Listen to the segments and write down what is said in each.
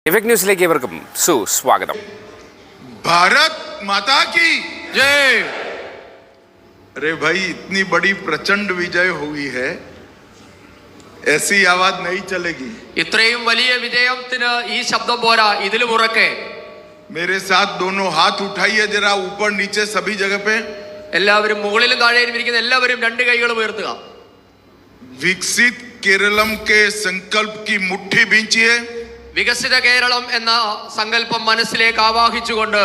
Effect ന്യൂസിലേക്ക് ഇവർക്കും സുസ്വാഗതം. भारत माता की जय. अरे भाई, इतनी बड़ी प्रचंड विजय हुई है, ऐसी आवाज नहीं चलेगी. ഇത്രയും വലിയ വിജയത്തിന് ഈ ശബ്ദം പോരാ, ഇതിലും ഉറക്കെ. मेरे साथ दोनों हाथ उठाइए जरा, ऊपर नीचे सभी जगह पे. എല്ലാവരും മുകളിലും താഴെയും ഇരിക്കുന്ന എല്ലാവരും രണ്ട് കൈകളും ഉയർത്തുക. विकसित केरलम के संकल्प की मुट्ठी बींचिए വികസിത കേരളം എന്ന സങ്കല്പം മനസ്സിലേക്ക് ആവാഹിച്ചുകൊണ്ട്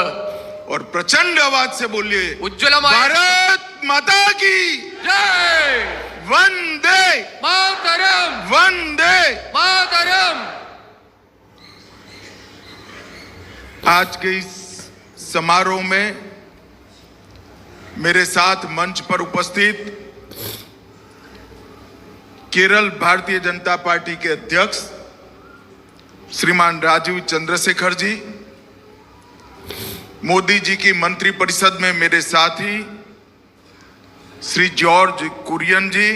और प्रचंड आवाज से बोलिए, ഉജ്ജ്വലമായ भारत माता की ജയ്. वंदे മാതരം वंदे. മാതരം. आज के इस समारोह में मेरे साथ मंच पर उपस्थित केरल भारतीय जनता पार्टी के अध्यक्ष श्रीमान राजीव चंद्रशेखर जी, मोदी जी की मंत्री परिषद में मेरे साथी श्री जॉर्ज कुरियन जी,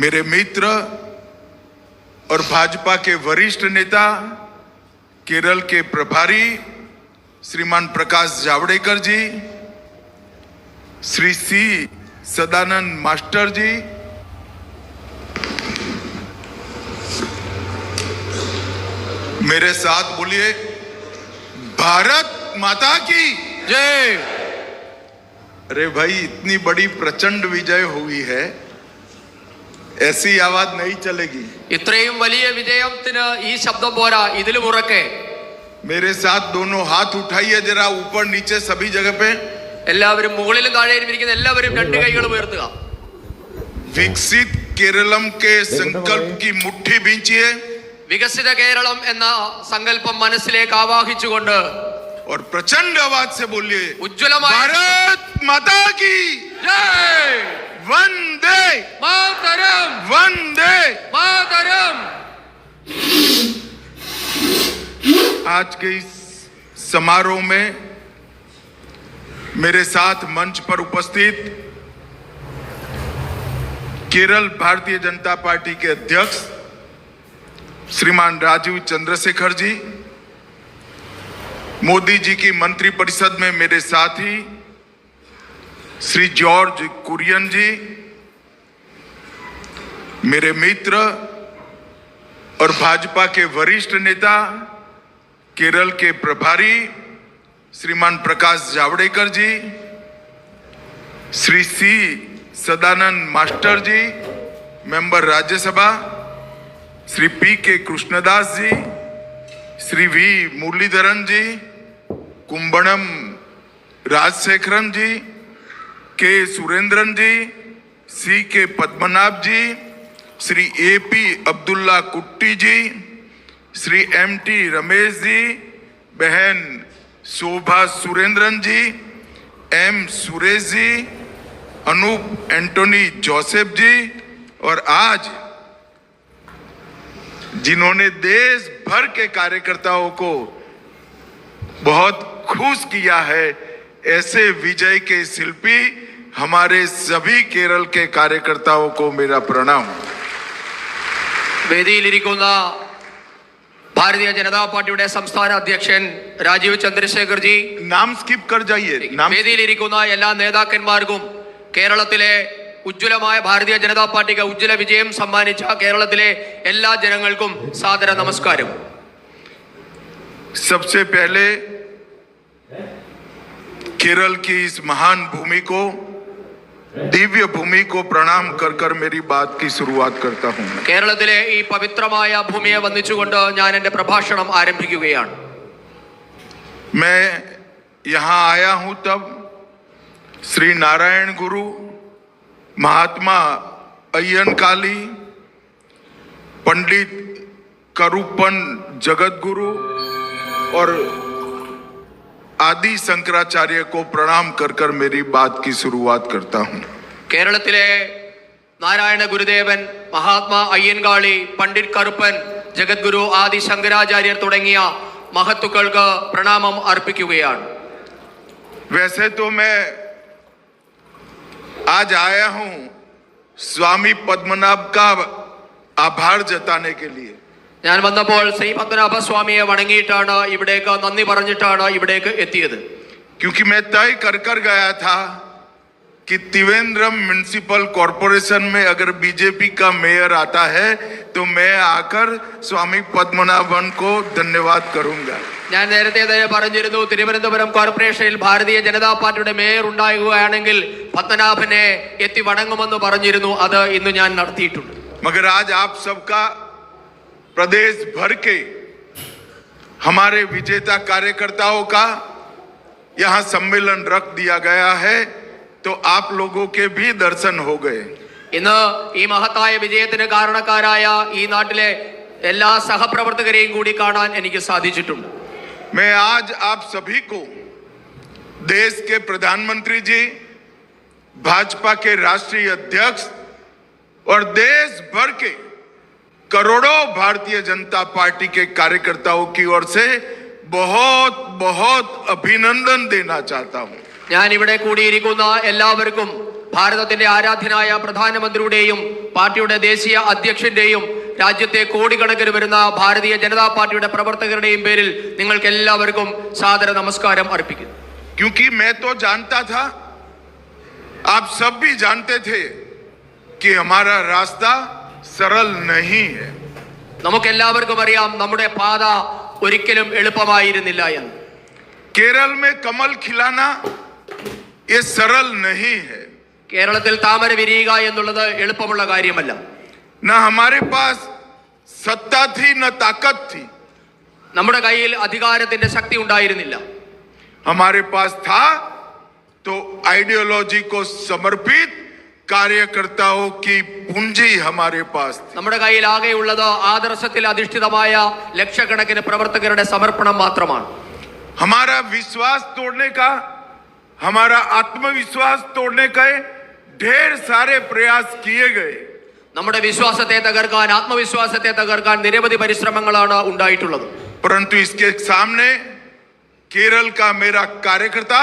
मेरे मित्र और भाजपा के वरिष्ठ नेता केरल के प्रभारी श्रीमान प्रकाश जावड़ेकर जी, श्री सी सदानंद मास्टर जी, मेरे साथ बोलिए, भारत माता की ജയ്. अरे भाई, इतनी बड़ी प्रचंड विजय हुई है, ऐसी आवाज नहीं चलेगी. ഇത്രയും വലിയ വിജയത്തിന് ഈ ശബ്ദം പോരാ, ഇതിലും ഉറക്കെ. मेरे साथ दोनों हाथ उठाइए जरा, ऊपर नीचे सभी जगह पे. എല്ലാവരും മുകളിലും താഴെയും ഇരിക്കുന്ന എല്ലാവരും രണ്ട് കൈകളും ഉയർത്തുക. विकसित केरलम के संकल्प की मुट्ठी बींचिए വികസിത കേരളം എന്ന സങ്കല്പം മനസ്സിലേക്ക് ആവാഹിച്ചുകൊണ്ട് और प्रचंड आवाज से बोलिए, ഉജ്ജ്വലമായ भारत माता की ജയ്. वंदे മാതരം वंदे. മാതരം. आज के इस समारोह में मेरे साथ मंच पर उपस्थित केरल भारतीय जनता पार्टी के अध्यक्ष श्रीमान राजीव चंद्रशेखर जी, मोदी जी की मंत्री परिषद में मेरे साथी श्री जॉर्ज कुरियन जी, मेरे मित्र और भाजपा के वरिष्ठ नेता केरल के प्रभारी श्रीमान प्रकाश जावड़ेकर जी, श्री सी सदानंद मास्टर जी, मेंबर राज्यसभा, श्री पी के कृष्णदास जी, श्री वी मुरलीधरन जी, कुंभणम राजशेखरन जी, के सुरेंद्रन जी, सी के पद्मनाभ जी, श्री ए पी अब्दुल्ला कुट्टी जी, श्री एम टी रमेश जी, बहन शोभा सुरेंद्रन जी, एम सुरेश जी, अनूप एंटोनी जोसेफ जी, और आज जिन्होंने देश भर के कार्यकर्ताओं को बहुत खुश किया है, ऐसे विजय के शिल्पी हमारे सभी केरल के कार्यकर्ताओं को मेरा प्रणाम. വേദിയിലിരിക്കുന്ന ഭാരതീയ ജനതാ പാർട്ടിയുടെ സംസ്ഥാന അധ്യക്ഷൻ രാജീവ് ചന്ദ്രശേഖർ ജി, नाम स्किप कर जाइए. नाम വേദിയിലിരിക്കുന്ന എല്ലാ നേതാക്കന്മാർക്കും കേരളത്തിലെ ഉജ്ജ്വലമായ ഭാരതീയ ജനതാ പാർട്ടിക്ക് ഉജ്ജ്വല വിജയം സമ്മാനിച്ച കേരളത്തിലെ എല്ലാ ജനങ്ങൾക്കും സാദര നമസ്കാരം. सबसे पहले केरल की इस महान भूमि को, दिव्य भूमि को प्रणाम कर कर मेरी बात की शुरुआत करता हूं. കേരളത്തിലെ ഈ പവിത്രമായ ഭൂമിയെ വന്ദിച്ചുകൊണ്ട് ഞാൻ എൻ്റെ പ്രഭാഷണം ആരംഭിക്കുകയാണ്. मैं यहां आया हूं तब श्री नारायण गुरु, महात्मा अय्यनकाली, पंडित करूपन जगत गुरु और आदि शंकराचार्य को प्रणाम कर कर मेरी बात की शुरुआत करता हूं. കേരളത്തിലെ നാരായണ ഗുരുദേവൻ, മഹാത്മാ അയ്യൻകാളി, പണ്ഡിറ്റ് കറുപ്പൻ, ജഗദ്ഗുരു ആദി ശങ്കരാചാര്യർ തുടങ്ങിയ മഹത്തുക്കൾക്ക് പ്രണാമം അർപ്പിക്കുകയാണ്. वैसे तो मैं आज आया हूं स्वामी पद्मनाभ का आभार जताने के लिए. ഞാൻ വന്നപ്പോൾ ശ്രീ പത്മനാഭസ്വാമിയെ വണങ്ങിയിട്ടാണ് ഇവിടേക്ക് നന്ദി പറഞ്ഞിട്ടാണ് ഇവിടേക്ക് എത്തിയത്. क्योंकि मैं तय कर गया था कि त्रिवेंद्रम म्युनिसिपल कॉरपोरेशन में अगर बीजेपी का मेयर आता है तो मैं आकर स्वामी पद्मनाभन को धन्यवाद करूंगा. ഞാൻ നേരത്തെ തന്നെ പറഞ്ഞിരുന്നു, തിരുവനന്തപുരം കോർപ്പറേഷനിൽ ഭാരതീയ ജനതാ പാർട്ടിയുടെ മേയർ ഉണ്ടാകുകയാണെങ്കിൽ പത്മനാഭനെ എത്തി വണങ്ങുമെന്ന് പറഞ്ഞിരുന്നു. അത് ഇന്ന് ഞാൻ നടത്തിയിട്ടുണ്ട്. मगर आज आप सबका प्रदेश भर के हमारे विजेता कार्यकर्ताओं का यहाँ सम्मेलन रख दिया गया है, तो आप लोगों के भी दर्शन हो गए. ഇന്ന് ഈ മഹത്തായ വിജയത്തിന് കാരണക്കാരായ ഈ നാട്ടിലെ എല്ലാ സഹപ്രവർത്തകരെയും കൂടി കാണാൻ എനിക്ക് സാധിച്ചിട്ടുണ്ട്. मैं आज आप सभी को देश के प्रधानमंत्री जी, भाजपा के राष्ट्रीय अध्यक्ष और देश भर के करोड़ों भारतीय जनता पार्टी के कार्यकर्ताओं की ओर से बहुत बहुत अभिनंदन देना चाहता हूं. ഞാൻ ഇവിടെ കൂടിയിരിക്കുന്ന എല്ലാവർക്കും ഭാരതത്തിന്റെ ആരാധ്യനായ പ്രധാനമന്ത്രിയുടെയും പാർട്ടിയുടെ ദേശീയ അധ്യക്ഷന്റെയും രാജ്യത്തെ കോടിക്കണക്കിന് വരുന്ന ഭാരതീയ ജനതാ പാർട്ടിയുടെ പ്രവർത്തകരുടെയും പേരിൽ നിങ്ങൾക്ക് എല്ലാവർക്കും സാദര നമസ്കാരം അർപ്പിക്കുന്നു. क्योंकि मैं तो जानता था, आप सब भी जानते थे कि हमारा रास्ता सरल नहीं है. നമുക്കെല്ലാവർക്കും അറിയാം നമ്മുടെ പാത ഒരിക്കലും എളുപ്പമായിരുന്നില്ല എന്ന്. केरल में कमल खिलाना ये सरल नहीं है. കേരളത്തിൽ താമര വിരിയുക എന്നുള്ളത് എളുപ്പമുള്ള കാര്യമല്ല. न हमारे पास सत्ता थी न ताकत थी. നമ്മുടെ കയ്യിൽ അധികാരത്തിന്റെ ശക്തി ഉണ്ടായിരുന്നില്ല. हमारे पास था तो आइडियोलॉजी को समर्पित कार्यकर्ताओं की पूंजी हमारे पास थी. നമ്മുടെ കയ്യിൽ ആകെയുള്ളത് ആദർശത്തിൽ അധിഷ്ഠിതമായ ലക്ഷക്കണക്കിന് പ്രവർത്തകരുടെ സമർപ്പണം മാത്രമാണ്. हमारा विश्वास तोड़ने का, हमारा आत्मविश्वास तोड़ने का ढेर सारे प्रयास किए गए. നമ്മുടെ വിശ്വാസത്തെ തകർക്കാൻ, ആത്മവിശ്വാസത്തെ തകർക്കാൻ നിരവധി പരിശ്രമങ്ങളാണ് ഉണ്ടായിട്ടുള്ളത്. परंतु इसके सामने केरल का मेरा कार्यकर्ता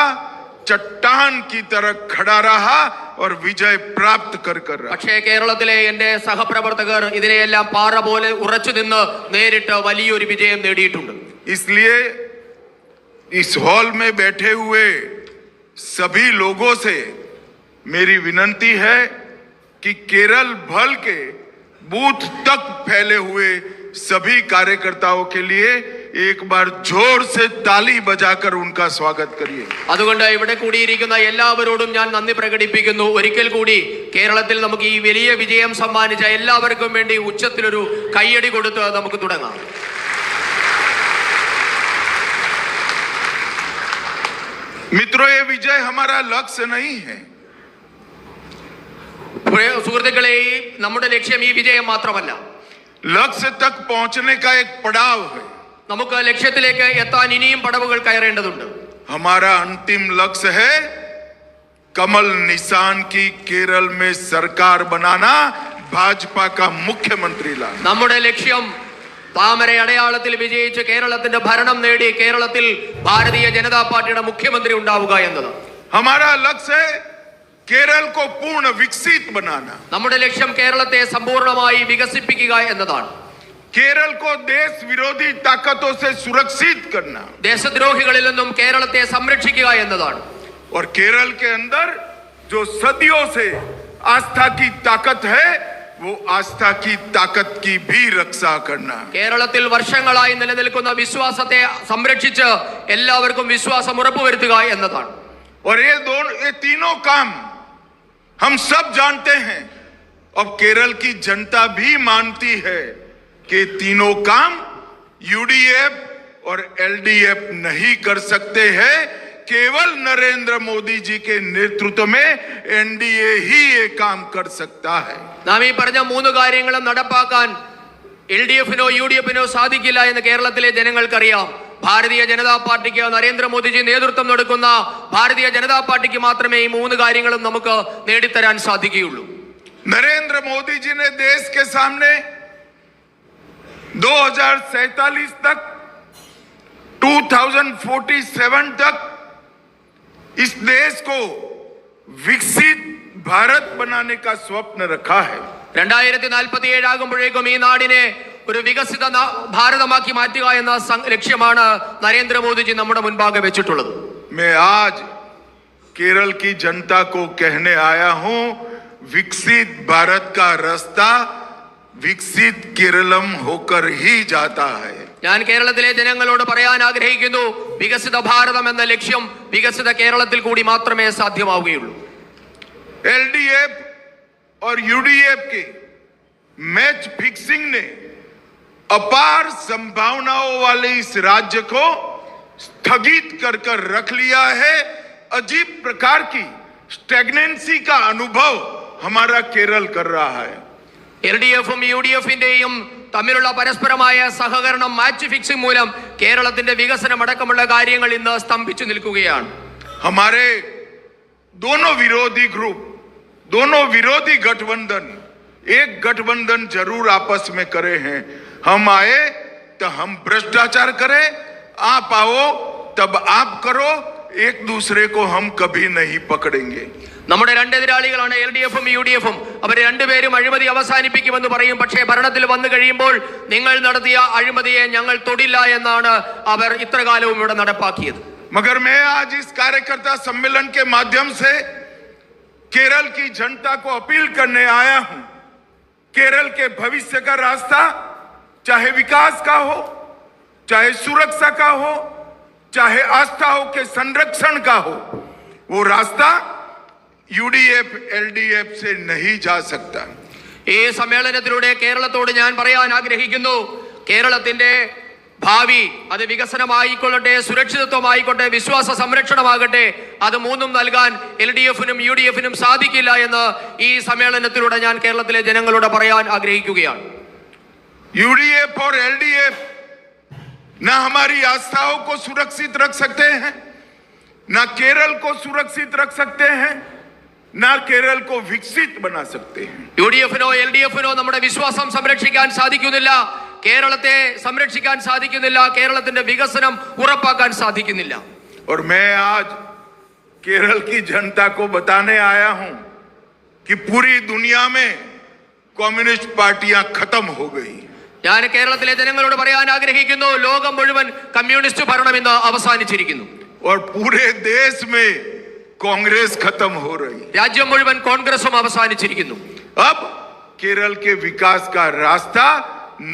चट्टान की तरह खड़ा रहा और विजय प्राप्त कर रहा. പക്ഷേ കേരളത്തിലെ എന്റെ സഹപ്രവർത്തകർ ഇതിനെയെല്ലാം പാറ പോലെ ഉറച്ചു നിന്ന് നേരിട്ട് വലിയൊരു വിജയം നേടിയിട്ടുണ്ട്. इसलिए इस हॉल में बैठे हुए सभी लोगों से मेरी विनती है कि केरल भर के बूथ तक फैले हुए सभी कार्यकर्ताओं के लिए एक बार जोर से ताली बजाकर उनका स्वागत करिए. അതുകൊണ്ട് ഇവിടെ കൂടിയിരിക്കുന്ന എല്ലാവരോടും ഞാൻ നന്ദി പ്രകടിപ്പിക്കുന്നു. ഒരിക്കൽ കൂടി കേരളത്തിൽ നമുക്ക് ഈ വലിയ വിജയം സമ്മാനിച്ച എല്ലാവർക്കും വേണ്ടി ഉച്ചത്തിലൊരു കയ്യടി കൊടുത്ത് നമുക്ക് തുടങ്ങാം. मित्रों, ये विजय हमारा लक्ष्य नहीं है. സുഹൃത്തുക്കളെ, നമ്മുടെ ലക്ഷ്യം ഈ വിജയം മാത്രമല്ല. लक्ष्य तक पहुंचने का एक पड़ाव है. നമുക്ക് ലക്ഷ്യത്തിലേക്ക് എത്താൻ ഇനിയും പടവുകൾ കയറേണ്ടതുണ്ട്. हमारा अंतिम लक्ष्य है कमल निशान की केरल में सरकार बनाना, भाजपा का मुख्यमंत्री लाना. നമ്മുടെ ലക്ഷ്യം താമര അടയാളത്തിൽ വിജയിച്ച് കേരളത്തിന്റെ ഭരണം നേടി കേരളത്തിൽ ഭാരതീയ ജനതാ പാർട്ടിയുടെ മുഖ്യമന്ത്രി ഉണ്ടാവുക എന്നത്. हमारा लक्ष्य है केरल को पूर्ण विकसित बनाना. നമ്മുടെ ലക്ഷ്യം കേരളത്തെ സമ്പൂർണ്ണമായി വികസിപ്പിക്കുക എന്നതാണ്. केरल को देश विरोधी ताकतों से सुरक्षित करना. ദേശദ്രോഹികളിൽ നിന്നും കേരളത്തെ സംരക്ഷിക്കുക എന്നതാണ്. और केरल के अंदर जो सदियों से आस्था की ताकत है, वो आस्था की ताकत की भी रक्षा करना. കേരളത്തിൽ വർഷങ്ങളായി നിലനിൽക്കുന്ന വിശ്വാസത്തെ സംരക്ഷിച്ച് എല്ലാവർക്കും വിശ്വാസം ഉറപ്പുവരുത്തുക എന്നതാണ്. और ये तीनों काम हम सब जानते हैं, और केरल की जनता भी मानती है कि तीनों काम यूडीएफ और एलडीएफ नहीं कर सकते हैं. केवल नरेंद्र मोदी जी के नेतृत्व में एनडीए ही ये काम कर सकता है. നാം ഈ പറഞ്ഞ മൂന്ന് കാര്യങ്ങളും നടപ്പാക്കാൻ LDF-നോ UDF-നോ സാധിക്കില്ല എന്ന് കേരളത്തിലെ ജനങ്ങൾക്കറിയാം. ഭാരതീയ ജനതാ പാർട്ടിക്ക്, നരേന്ദ്രമോദിജി നേതൃത്വം കൊടുക്കുന്ന ഭാരതീയ ജനതാ പാർട്ടിക്ക് മാത്രമേ ഈ മൂന്ന് കാര്യങ്ങളും നമുക്ക് നേടിത്തരാൻ സാധിക്കുകയുള്ളൂ. नरेंद्र मोदी जी ने देश के सामने 2047 तक, 2047 तक इस देश को विकसित भारत बनाने का स्वप्न रखा है. 2047 ആകുമ്പോഴേക്കും ഈ നാടിനെ ഒരു വികസിത ഭാരതമാക്കി മാറ്റുക എന്ന ലക്ഷ്യമാണ് നരേന്ദ്രമോദിജി നമ്മുടെ മുൻപാകെ വെച്ചിട്ടുള്ളത്. मैं आज केरल की जनता को कहने आया हूं, विकसित भारत का रास्ता विकसित केरलम होकर ही जाता है. ഞാൻ കേരളത്തിലെ ജനങ്ങളോട് പറയാൻ ആഗ്രഹിക്കുന്നു, വികസിത ഭാരതം എന്ന ലക്ഷ്യം വികസിത കേരളത്തിൽ കൂടി മാത്രമേ സാധ്യമാവുകയുള്ളൂ. एलडीएफ और यूडीएफ के मैच फिक्सिंग ने अपार संभावनाओं वाले इस राज्य को स्थगित कर रख लिया है. अजीब प्रकार की स्टैग्नेंसी का अनुभव हमारा केरल कर रहा है. എൽഡിഎഫും യുഡിഎഫിന്റെയും തമ്മിലുള്ള പരസ്പരമായ സഹകരണം മാച്ച് ഫിക്സിംഗ് മൂലം കേരളത്തിന്റെ വികസനം അടക്കമുള്ള കാര്യങ്ങൾ ഇന്ന് സ്തംഭിച്ചു നിൽക്കുകയാണ്. हमारे दोनों विरोधी ग्रुप, दोनों विरोधी गठबंधन एक गठबंधन जरूर आपस में करे हैं. हम आए तो हम भ्रष्टाचार करें, आप आओ तब आप करो, एक दूसरे को हम कभी नहीं पकड़ेंगे. നമ്മുടെ രണ്ട് എതിരാളികളാണ് എൽഡിഎഫും യുഡിഎഫും. അവർ രണ്ടുപേരും അഴിമതി അവസാനിപ്പിക്കുമെന്ന് പറയും, പക്ഷേ ഭരണത്തിൽ വന്നു കഴിയുമ്പോൾ നിങ്ങൾ നടത്തിയ അഴിമതിയെ ഞങ്ങൾ തൊടില്ല എന്നാണ് അവർ ഇത്രകാലവും ഇവിടെ നടപ്പാക്കിയത്. मगर मैं आज इस कार्यकर्ता सम्मेलन के माध्यम से केरल की जनता को अपील करने आया हूं, केरल के भविष्य का रास्ता चाहे विकास का हो, चाहे सुरक्षा का हो, चाहे आस्थाओं के संरक्षण का हो, वो रास्ता यूडीएफ एलडीएफ से नहीं जा सकता. ഈ സമ്മേളനത്തിലൂടെ കേരളത്തോട് ഞാൻ പറയാൻ ആഗ്രഹിക്കുന്നു, കേരളത്തിന്റെ ഭാവി അത് വികസനമായിക്കൊള്ളട്ടെ, സുരക്ഷിതത്വമായിക്കോട്ടെ, വിശ്വാസ സംരക്ഷണമാകട്ടെ, അത് മൂന്നും നൽകാൻ എൽഡിഎഫിനും യുഡിഎഫിനും സാധിക്കില്ല എന്ന് ഈ സമ്മേളനത്തിലൂടെ ഞാൻ കേരളത്തിലെ ജനങ്ങളോട് പറയാൻ ആഗ്രഹിക്കുകയാണ്. यूडीएफ और एलडीएफ ना हमारी आस्थाओं को सुरक्षित रख सकते हैं, ना केरल को सुरक्षित रख सकते हैं, ना केरल को विकसित बना सकते हैं. യുഡിഎഫിനോ എൽഡിഎഫിനോ നമ്മുടെ വിശ്വാസം സംരക്ഷിക്കാൻ സാധിക്കുന്നില്ല, കേരളത്തെ സംരക്ഷിക്കാൻ സാധിക്കുന്നില്ല, കേരളത്തിന്റെ വികസനം ഉറപ്പാക്കാൻ സാധിക്കുന്നില്ല. और मैं आज केरल की जनता को बताने आया हूं कि पूरी दुनिया में कम्युनिस्ट पार्टियां खत्म हो गई. ഞാൻ കേരളത്തിലെ ജനങ്ങളോട് പറയാൻ ആഗ്രഹിക്കുന്നു, ലോകം മുഴുവൻ കമ്മ്യൂണിസ്റ്റ് ഭരണം ഇന്ന് അവസാനിച്ചിരിക്കുന്നു. और पूरे देश में कांग्रेस खत्म हो रही. രാജ്യം മുഴുവൻ കോൺഗ്രസും അവസാനിച്ചിരിക്കുന്നു. अब केरल के विकास का रास्ता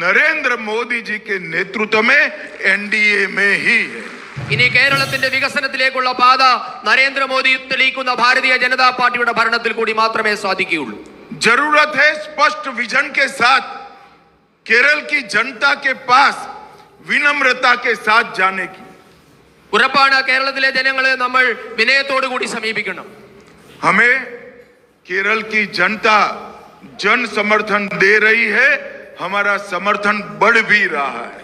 नरेंद्र मोदी जी के नेतृत्व में एनडीए में ही है. ഇനി കേരളത്തിന്റെ വികസനത്തിലേക്കുള്ള പാത നരേന്ദ്രമോദി തെളിയിക്കുന്ന ഭാരതീയ ജനതാ പാർട്ടിയുടെ ഭരണത്തിൽ കൂടി മാത്രമേ സാധിക്കുകയുള്ളൂ. जरूरत है स्पष्ट विजन के साथ केरल की जनता के पास विनम्रता के साथ जाने की. ഉറപ്പാണ്, കേരളത്തിലെ ജനങ്ങളെ നമ്മൾ വിനയത്തോടു കൂടി സമീപിക്കണം. हमें केरल की जनता जन समर्थन दे रही है, हमारा समर्थन बढ़ भी रहा है.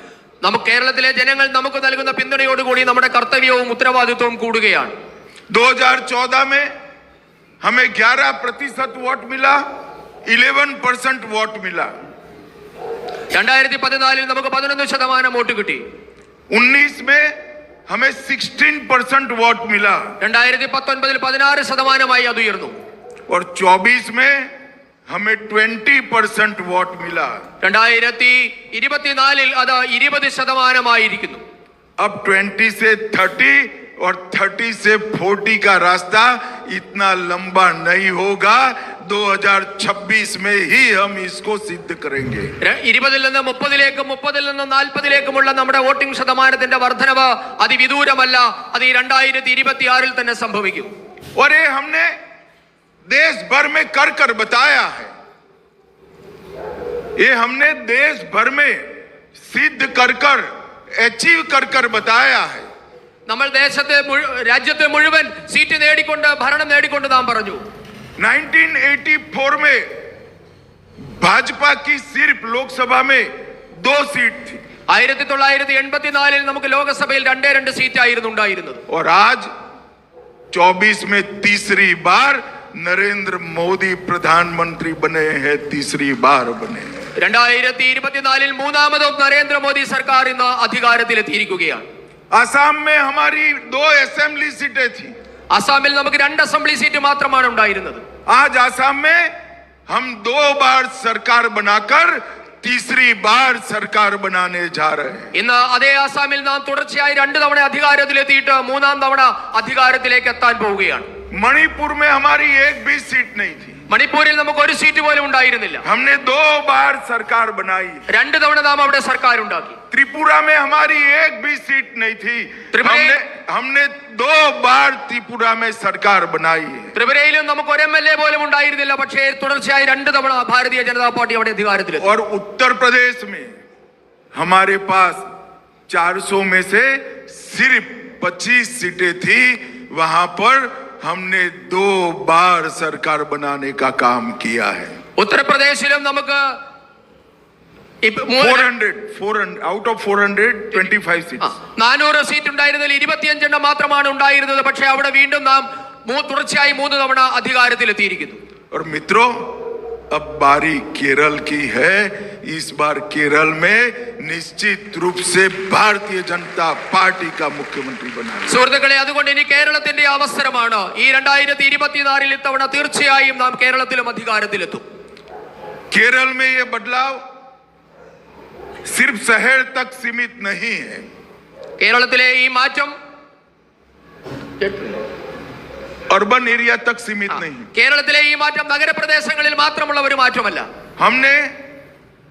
നമുക്ക് കേരളത്തിലെ ജനങ്ങൾ നമുക്ക് നൽകുന്ന പിന്തുണയോടുകൂടി നമ്മുടെ കർത്തവ്യവും ഉത്തരവാദിത്വവും കൂടുകയാണ്. 2014 में हमें 11% वोट मिला, 11% वोट मिला. 2014 നമുക്ക് 11% വോട്ട് കിട്ടി. 19 में हमें 16% वोट मिला. 2019 16% അത് ഉയർന്നു. और 24 में हमें 20% वोट मिला. 2024 അത് 20% अब 20 से 30 और 30 से 40 का रास्ता इतना लंबा नहीं होगा. 2026 में ही हम इसको सिद्ध करेंगे. 20 നിന്ന് 30ലേക്കും 30 നിന്ന് 40ലേക്കുമുള്ള നമ്മുടെ വോട്ടിംഗ് ശതമാനത്തിന്റെ വർധനവ് അതിവിദൂരമല്ല, അത് 2026 തന്നെ സംഭവിക്കും. और ये हमने देश भर में कर बताया है. ये हमने देश भर में सिद्ध कर अचीव कर बताया है. നമ്മൾ രാജ്യത്തെ മുഴുവൻ സീറ്റ് നേടിക്കൊണ്ട് ഭരണം നേടിക്കൊണ്ട് നാം പറഞ്ഞു. 1984 में भाजपा की सिर्फ लोकसभा में 2 सीट थी. 1984 നമുക്ക് ലോകസഭയിൽ 2 സീറ്റ് ആയിരുന്നു ഉണ്ടായിരുന്നത്. और आज 24 में तीसरी बार नरेंद्र मोदी प्रधानमंत्री बने हैं. तीसरी बार बने. 2024 മൂന്നാമതും നരേന്ദ്രമോദി സർക്കാർ ഇന്ന് അധികാരത്തിലെത്തിയിരിക്കുകയാണ്. आसाम में हमारी 2 असेंबली सीटें थी. അസാമിൽ നമുക്ക് 2 അസംബ്ലി സീറ്റ് മാത്രമാണ് ഉണ്ടായിരുന്നത്. आज आसाम में हम 2 बार सरकार बनाकर तीसरी बार सरकार बनाने जा रहे हैं। ഇന്ന് അതേ ആസാമിൽ നാം തുടർച്ചയായി 2 തവണ അധികാരത്തിലെത്തിയിട്ട് 3-ാം തവണ അധികാരത്തിലേക്ക് എത്താൻ പോവുകയാണ്. मणिपुर में हमारी एक भी सीट नहीं थी। മണിപ്പൂരിൽ നമുക്ക് ഒരു സീറ്റ് പോലും ഉണ്ടായിരുന്നില്ല. हमने 2 बार सरकार बनाई। 2 തവണ നാം അവിടെ സർക്കാർ ഉണ്ടാക്കി. त्रिपुरा में हमारी एक भी सीट नहीं थी। हमने 2 बार त्रिपुरा में सरकार बनाई है। ത്രിപുരയിലും നമുക്ക് ഒരു MLA പോലും ഉണ്ടായിരുന്നില്ല. പക്ഷേ തുടർച്ചയായി 2 തവണ ഭാരതീയ ജനതാ പാർട്ടി അവിടെ അധികാരത്തിലെത്തി. और उत्तर प्रदेश में हमारे पास 400 में से सिर्फ 25 सीटें थी। वहां पर हमने 2 बार सरकार बनाने का काम किया है। ഉത്തർപ്രദേശിലും നമുക്ക് 400 out of 425 seats. 400 സീറ്റ് ഉണ്ടായിരുന്നതിൽ 25 എണ്ണം മാത്രമാണ് ഉണ്ടായിരുന്നത്. പക്ഷേ അവിടെ വീണ്ടും നാം തുടർച്ചയായി 3 തവണ അധികാരത്തിലെത്തിയിരിക്കുന്നു. और मित्रों, अब बारी केरल की है। इस बार केरल में निश्चित रूप से भारतीय जनता पार्टी का मुख्यमंत्री बना। സുഹൃത്തുക്കളെ, അതുകൊണ്ട് ഇനി കേരളത്തിന്റെ അവസരമാണ്. ഈ 2024 ഇത്തവണ തീർച്ചയായും നാം കേരളത്തിലും അധികാരത്തിലെത്തും. केरल में ये बदलाव सिर्फ शहर तक सीमित नहीं है। കേരളത്തിലെ ഈ മാറ്റം अर्बन एरिया तक सीमित नहीं। കേരളത്തിലെ ഈ മാറ്റം നഗരപ്രദേശങ്ങളിൽ മാത്രമുള്ള ഒരു മാറ്റമല്ല. हमने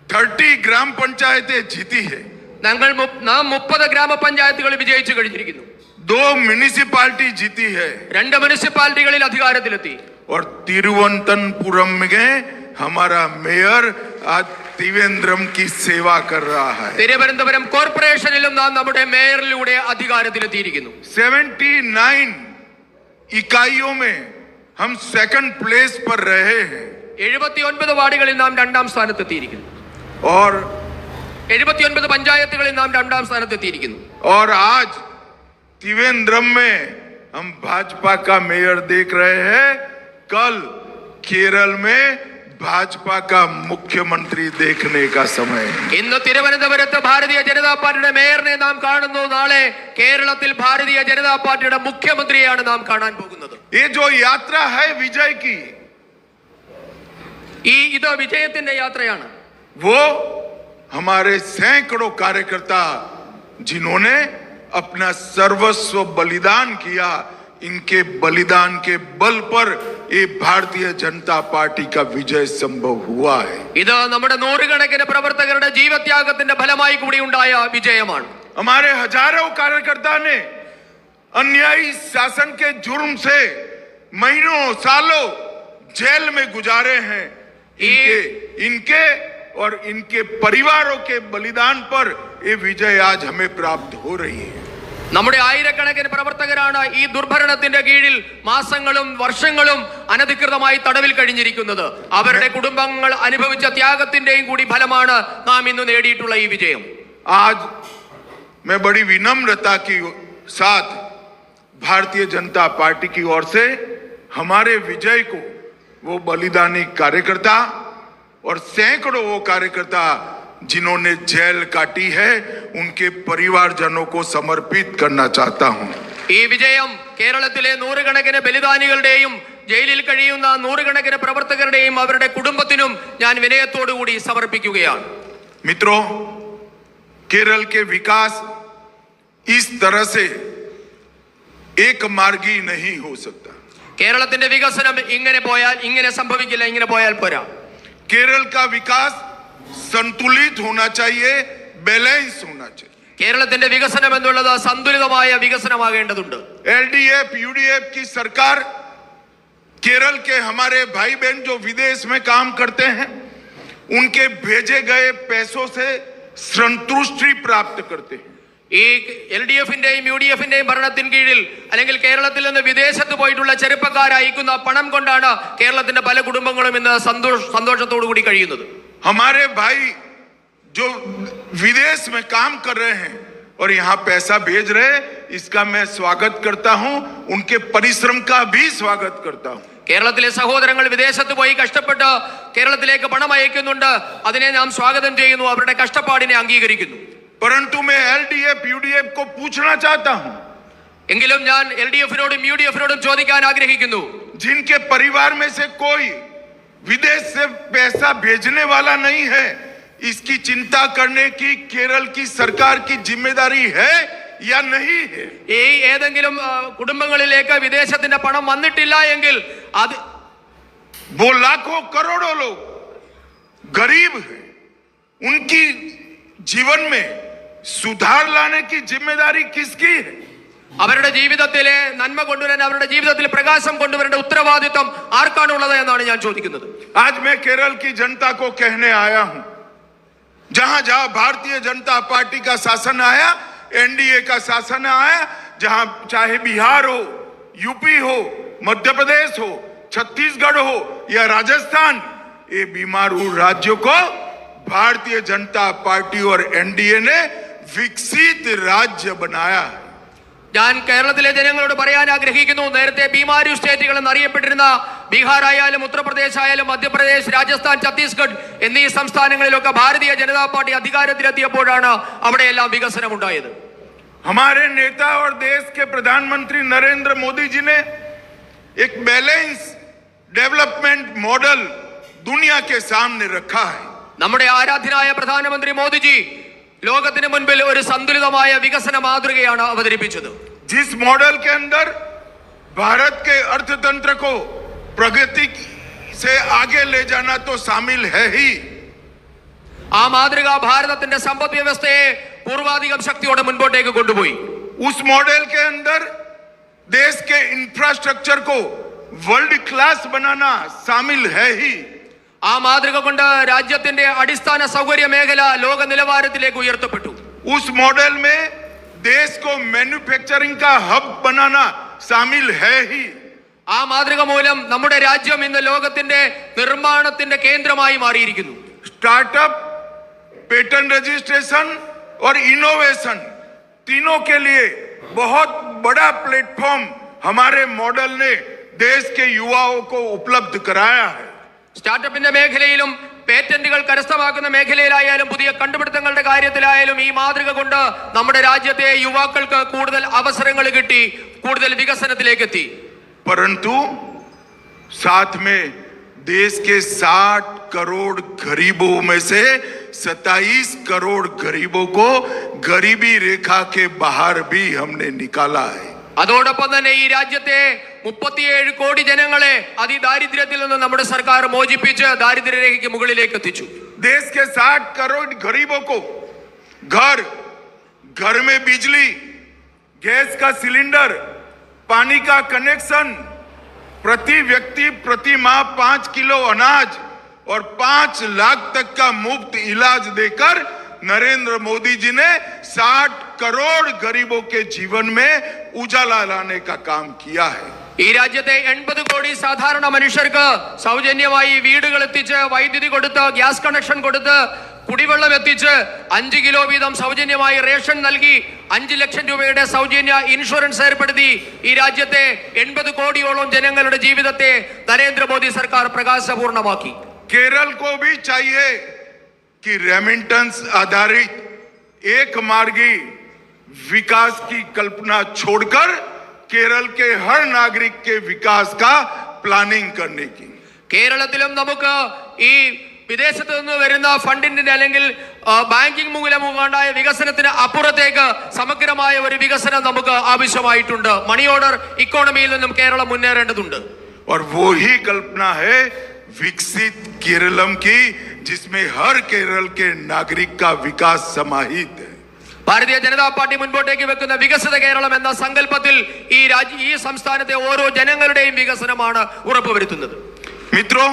30 ग्राम पंचायतें जीती है। നാം 30 ഗ്രാമപഞ്ചായത്തുകൾ വിജയിച്ചു കഴിഞ്ഞിരിക്കുന്നു. 2 म्युनिसिपालिटी जीती है। 2 മുനിസിപ്പാലിറ്റികളിൽ അധികാരത്തിലെത്തി. और तिरुवनंतपुरम में हमारा मेयर आज त्रिवेंद्रम की सेवा कर रहा है। തിരുവനന്തപുരം കോർപ്പറേഷനിലും നാം നമ്മുടെ മേയറിലൂടെ അധികാരത്തിലെത്തിയിരിക്കുന്നു. 79 इकाइयों में हम सेकंड प्लेस पर रहे हैं। 79 വാർഡുകളിൽ നാം 2-ാം സ്ഥാനത്തെത്തിയിരിക്കുന്നു. और 79 പഞ്ചായത്തുകളിൽ നാം 2-ാം സ്ഥാനത്തെത്തിയിരിക്കുന്നു. और आज त्रिवेंद्रम में हम भाजपा का मेयर देख रहे हैं। कल केरल में भाजपा का मुख्यमंत्री देखने का समय है। ഇന്ന് തിരുവനന്തപുരത്ത് ഭാരതീയ ജനതാ പാർട്ടിയുടെ മേയറിനെ നാം കാണുന്നു. നാളെ കേരളത്തിൽ ഭാരതീയ ജനതാ പാർട്ടിയുടെ മുഖ്യമന്ത്രിയെയാണ് നാം കാണാൻ പോകുന്നത്. ये जो यात्रा है विजय की, ഇത് വിജയത്തിന്റെ യാത്രയാണ്. वो हमारे सैकड़ों कार्यकर्ता जिन्होंने अपना सर्वस्व बलिदान किया, इनके बलिदान के बल पर ये भारतीय जनता पार्टी का विजय संभव हुआ है। ഇത് നമ്മുടെ നൂറുകണക്കിന് പ്രവർത്തകരുടെ ജീവത്യാഗത്തിന്റെ ഫലമായി കൂടി ഉണ്ടായ വിജയമാണ്. हमारे हजारों कार्यकर्ता ने अन्यायी शासन के जुर्म से महीनों सालों जेल में गुजारे हैं। इनके और इनके परिवारों के बलिदान पर ये विजय आज हमें प्राप्त हो रही है। നമ്മുടെ ആയിരക്കണക്കിന് പ്രവർത്തകരാണ് ഈ ദുർഭരണത്തിന്റെ കീഴിൽ മാസങ്ങളും വർഷങ്ങളും അനധികൃതമായി തടവിൽ കഴിഞ്ഞിരിക്കുന്നത്. അവരുടെ കുടുംബങ്ങൾ അനുഭവിച്ച ത്യാഗത്തിന്റെയും കൂടി ഫലമാണ് നാം ഇന്ന് നേടിയിട്ടുള്ള ഈ വിജയം. आज मैं बड़ी विनम्रता के साथ भारतीय जनता पार्टी की ओर से हमारे विजय को वो बलिदानी कार्यकर्ता और सैकड़ों वो कार्यकर्ता जिन्होंने जेल काटी है, उनके परिवारजनों को समर्पित करना चाहता हूं। ഈ വിജയം കേരളത്തിലെ നൂറുകണക്കിന് ബലിദാനികളുടെയും ജയിലിൽ കഴിയുന്ന നൂറുകണക്കിന് പ്രവർത്തകരുടെയും അവരുടെ കുടുംബത്തിനും ഞാൻ വിനയത്തോടു കൂടി സമർപ്പിക്കുകയാണ്. मित्रों, केरल के विकास इस तरह से एक मार्गी नहीं हो सकता। കേരളത്തിന്റെ വികസനം ഇങ്ങനെ സംഭവിക്കില്ല. ഇങ്ങനെ പോയാൽ പോരാ. केरल का विकास संतुलित होना चाहिए, बैलेंस होना चाहिए। കേരളത്തിന്റെ വികസനം എന്നുള്ളത് സന്തുലിതമായ വികസനമാകേണ്ടതുണ്ട്. एलडीएफ यूडीएफ की सरकार केरल के हमारे भाई बहन जो विदेश में काम करते हैं, उनके भेजे गए पैसों से संतुष्टि प्राप्त करते हैं। ഈ LDF-ന്റെയും UDF-ന്റെയും ഭരണത്തിന് കീഴിൽ അല്ലെങ്കിൽ കേരളത്തിൽ നിന്ന് വിദേശത്ത് പോയിട്ടുള്ള ചെറുപ്പക്കാർ അയക്കുന്ന പണം കൊണ്ടാണ് കേരളത്തിന്റെ പല കുടുംബങ്ങളും ഇന്ന് സന്തോഷത്തോടു കൂടി കഴിയുന്നത്. हमारे भाई जो विदेश में काम कर रहे हैं और यहाँ पैसा भेज रहे, इसका मैं स्वागत करता हूँ, उनके परिश्रम का भी स्वागत करता हूँ। കേരളത്തിലെ സഹോദരങ്ങൾ വിദേശത്ത് പോയി കഷ്ടപ്പെട്ട് കേരളത്തിലേക്ക് പണം അയക്കുന്നുണ്ട്. അതിനെ നാം സ്വാഗതം ചെയ്യുന്നു, അവരുടെ കഷ്ടപ്പാടിനെ അംഗീകരിക്കുന്നു. परंतु मैं एलडीएफ यूडीएफ को पूछना चाहता हूँ, എങ്കിലും ഞാൻ LDF-നോടും UDF-നോടും ചോദിക്കാൻ ആഗ്രഹിക്കുന്നു, जिनके परिवार में से कोई विदेश से पैसा भेजने वाला नहीं है, इसकी चिंता करने की केरल की सरकार की जिम्मेदारी है या नहीं है? ഈ ഏതെങ്കിലും കുടുംബങ്ങളിലേക്ക് വിദേശത്തിന്റെ പണം വന്നിട്ടില്ല എങ്കിൽ അത് वो लाखों करोड़ों लोग गरीब हैं, उनकी जीवन में सुधार लाने की जिम्मेदारी किसकी है? അവരുടെ ജീവിതത്തിലെ നന്മ കൊണ്ടുവരാൻ, അവരുടെ ജീവിതത്തിൽ പ്രകാശം കൊണ്ടുവരേണ്ട ഉത്തരവാദിത്വം ആർക്കാണുള്ളത് എന്നാണ് ഞാൻ ചോദിക്കുന്നത്. आज मैं केरल की जनता को कहने आया हूं, जहां जहां भारतीय जनता पार्टी का शासन आया, एनडीए का शासन आया, जहां चाहे बिहार हो, यूपी हो, मध्य प्रदेश हो, छत्तीसगढ़ हो या राजस्थान, ये बीमारू राज्यों को भारतीय जनता पार्टी और एनडीए ने विकसित राज्य बनाया है. ഞാൻ കേരളത്തിലെ ജനങ്ങളോട് പറയാൻ ആഗ്രഹിക്കുന്നു, നേരത്തെ ബീമാരി സ്റ്റേറ്റുകൾ എന്നറിയപ്പെട്ടിരുന്ന ബീഹാർ ആയാലും ഉത്തർപ്രദേശ് ആയാലും മധ്യപ്രദേശ്, രാജസ്ഥാൻ, ഛത്തീസ്ഗഡ് എന്നീ സംസ്ഥാനങ്ങളിലൊക്കെ ഭാരതീയ ജനതാ പാർട്ടി അധികാരത്തിലെത്തിയപ്പോഴാണ് അവിടെയെല്ലാം വികസനം ഉണ്ടായത്. हमारे नेता और देश के प्रधानमंत्री नरेंद्र मोदी जी ने एक बैलेंस डेवलपमेंट मॉडल दुनिया के सामने रखा है. നമ്മുടെ ആരാധ്യനായ പ്രധാനമന്ത്രി മോദിജി ലോകത്തിന് മുൻപിൽ ഒരു സന്തുലിതമായ വികസന മാതൃകയാണ് അവതരിപ്പിച്ചത്. जिस मॉडल के अंदर भारत के अर्थतंत्र को प्रगति से आगे ले जाना तो शामिल है ही, ആ മാതൃക ഭാരതത്തിന്റെ സമ്പദ് വ്യവസ്ഥയെ പൂർവാധികം ശക്തിയോടെ മുൻപോട്ടേക്ക് കൊണ്ടുപോയി. उस मॉडल के अंदर देश के इंफ्रास्ट्रक्चर को वर्ल्ड क्लास बनाना शामिल है ही. ആ മാതൃക കൊണ്ട് രാജ്യത്തിന്റെ അടിസ്ഥാന സൗകര്യ മേഖല ലോക നിലവാരത്തിലേക്ക് ഉയർത്തപ്പെട്ടു. उस मॉडल में देश को मैन्युफैक्चरिंग का हब बनाना शामिल है ही. ആ മാതൃക മൂലം നമ്മുടെ രാജ്യം ഇന്ന് ലോകത്തിന്റെ നിർമ്മാണത്തിന്റെ കേന്ദ്രമായി മാറിയിരിക്കുന്നു. स्टार्टअप, पेटेंट रजिस्ट्रेशन और इनोवेशन तीनों के लिए बहुत बड़ा प्लेटफॉर्म हमारे मॉडल ने देश के युवाओं को उपलब्ध कराया है. സ്റ്റാർട്ടപ്പിന്റെ മേഖലയിലും പേറ്റന്റുകൾ കരസ്ഥമാക്കുന്ന മേഖലയിലായാലും പുതിയ കണ്ടുപിടുത്തങ്ങളുടെ കാര്യത്തിലായാലും ഈ മാതൃക കൊണ്ട് നമ്മുടെ രാജ്യത്തെ യുവാക്കൾക്ക് കൂടുതൽ അവസരങ്ങൾ കിട്ടി, കൂടുതൽ വികസനത്തിലേക്ക് എത്തി. परंतु साथ में देश के 60 करोड़ गरीबों में से 27 करोड़ गरीबों को गरीबी रेखा के बाहर भी हमने निकाला है. അതോടൊപ്പം തന്നെ ഈ രാജ്യത്തെ 37 കോടി ജനങ്ങളെ അതിദാരിദ്ര്യത്തിൽ നിന്ന് നമ്മുടെ സർക്കാർ മോചിപ്പിച്ച് ദാരിദ്ര്യരേഖയ്ക്ക് മുകളിലേക്ക് എത്തിച്ചു. देश के 60 करोड़ गरीबों को घर में बिजली, गैस का सिलेंडर, पानी का कनेक्शन, प्रति व्यक्ति प्रति माह 5 किलो अनाज और 5 लाख तक का मुफ्त इलाज देकर नरेंद्र मोदी जी ने 60 करोड़ गरीबों के जीवन में उजाला लाने का काम किया है. ഈ രാജ്യത്തെ 80 കോടി സാധാരണ മനുഷ്യർക്ക് സൗജന്യമായി വീടുകൾ എത്തിച്ച്, വൈദ്യുതി കൊടുത്ത്, ഗ്യാസ് കണക്ഷൻ കൊടുത്ത്, കുടിവെള്ളം എത്തിച്ച്, 5 കിലോ വീതം സൗജന്യമായി റേഷൻ നൽകി, 5 ലക്ഷം രൂപയുടെ സൗജന്യ ഇൻഷുറൻസ് ഏർപ്പെടുത്തി ഈ രാജ്യത്തെ 80 കോടിയോളം ജനങ്ങളുടെ ജീവിതത്തെ നരേന്ദ്രമോദി സർക്കാർ പ്രകാശപൂർണമാക്കി. केरल को भी चाहिए कि रेमिटेंस आधारित एक मार्गी विकास की कल्पना छोड़कर केरल के हर नागरिक के विकास का प्लानिंग करने की. കേരളത്തിലും നമുക്ക് ഈ വിദേശത്ത് നിന്ന് വരുന്ന ഫണ്ടിന്റെ അല്ലെങ്കിൽ ബാങ്കിംഗ് മൂലമുണ്ടായ വികസനത്തിന് അപ്പുറത്തേക്ക് സമഗ്രമായ ഒരു വികസനം നമുക്ക് ആവശ്യമായിട്ടുണ്ട്. മണി ഓർഡർ ഇക്കോണമിയിൽ നിന്നും കേരളം മുന്നേറേണ്ടതുണ്ട്. और वो ही कल्पना है विकसित केरलम की, जिसमें हर केरल के नागरिक का विकास समाहित है. ഭാരതീയ ജനതാ പാർട്ടി മുൻപോട്ടേക്ക് വെക്കുന്ന വികസിത കേരളം എന്ന സങ്കല്പത്തിൽ ഈ സംസ്ഥാനത്തെ ഓരോ ജനങ്ങളുടെയും വികസനമാണ് ഉറപ്പുവരുത്തുന്നത്. मित्रों,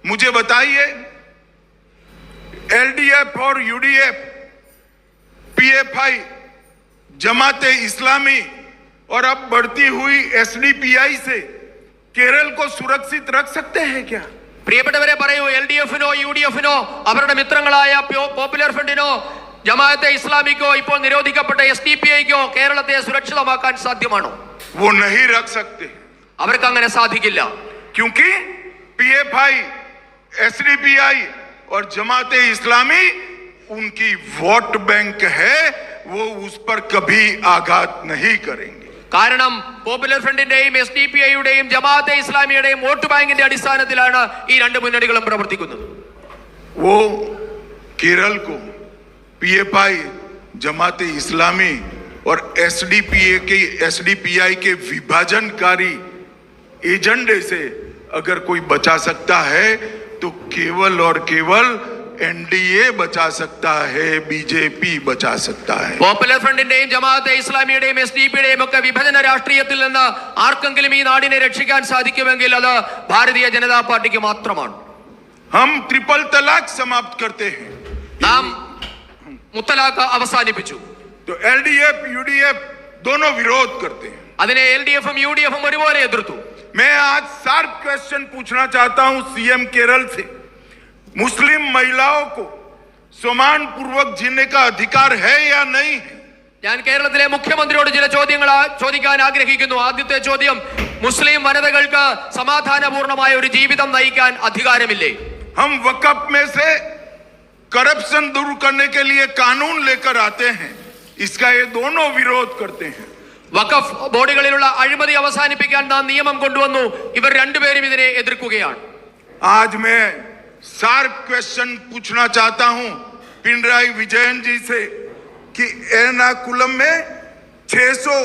मुझे बताइए, एलडीएफ और यूडीएफ, पीएफआई, जमाते इस्लामी और अब बढ़ती हुई एसडीपीआई से केरल को सुरक्षित रख सकते हैं क्या? പ്രിയപ്പെട്ടവരെ പറയൂ, LDF-നോ UDF-നോ അവരുടെ മിത്രങ്ങളായ പോപ്പുലർ ഫ്രണ്ടിനോ ജമാഅത്തെ ഇസ്ലാമിക്കോ ഇപ്പോൾ നിരോധിക്കപ്പെട്ട SDPI-ക്കോ കേരളത്തെ സുരക്ഷിതമാക്കാൻ സാധ്യമാണോ? वो नहीं रख सकते. അവർക്ക് അങ്ങനെ സാധിക്കില്ല. क्योंकि पीएफआई, एसडीपीआई और जमाते इस्लामी उनकी वोट बैंक है, वो उस पर कभी आघात नहीं करेंगे. കാരണം പോപ്പുലർ ഫ്രണ്ടിന്റെയും SDPI-യുടെയും ജമാഅത്തെ ഇസ്ലാമിയുടെയും വോട്ട് ബാങ്കിന്റെ അടിസ്ഥാനത്തിലാണ് ഈ രണ്ട് മുന്നണികളും പ്രവർത്തിക്കുന്നത്. वो केरल को पीएफआई, जमाते इस्लामी और एसडीपीआई के विभाजनकारी एजेंडे से अगर कोई बचा सकता है तो केवल और केवल एनडीए बचा सकता है, बीजेपी बचा सकता है. പോപ്പുലർ ഫ്രണ്ടിന്റെയും ജമാഅത്തെ ഇസ്ലാമിയുടെയും എസ്ഡിപിയുടെയും ഒക്കെ വിഭജന രാഷ്ട്രീയത്തിൽ നിന്ന് ആർക്കെങ്കിലും ഈ നാടിനെ രക്ഷിക്കാൻ സാധിക്കുമെങ്കിൽ അത് ഭാരതീയ ജനതാ പാർട്ടിക്ക് മാത്രമാണ്. हम ट्रिपल तलाक समाप्त करते हैं. നാം മുത്തലാഖ് അവസാനിപ്പിച്ചു. तो एलडीएफ यूडीएफ दोनों विरोध करते हैं. അതിനെ എൽഡിഎഫും യുഡിഎഫും ഒരുപോലെ എതിർത്തു. मैं आज शार्प क्वेश्चन पूछना चाहता हूं सीएम केरल से. मुस्लिम महिलाओं को सम्मान पूर्वक जीने का अधिकार है या नहीं है? ഞാൻ കേരളത്തിലെ മുഖ്യമന്ത്രിയോട് ചില ചോദ്യങ്ങൾ ചോദിക്കാൻ ആഗ്രഹിക്കുന്നു. ആദ്യത്തെ ചോദ്യം, മുസ്ലിം വനിതകൾക്ക് സമാധാനപൂർണമായ ഒരു ജീവിതം നയിക്കാൻ അധികാരമില്ലേ? हम वक़्फ में से करप्शन दूर करने के लिए कानून लेकर आते हैं, इसका ये दोनों विरोध करते हैं. വഖഫ് ബോർഡുകളിലുള്ള അഴിമതി അവസാനിപ്പിക്കാൻ നാം നിയമം കൊണ്ടുവന്നു. ഇവർ രണ്ടുപേരും ഇതിനെ എതിർക്കുകയാണ്. आज मैं शार्प क्वेश्चन पूछना चाहता हूं पिनराई विजयन जी से कि एर्नाकुलम में 600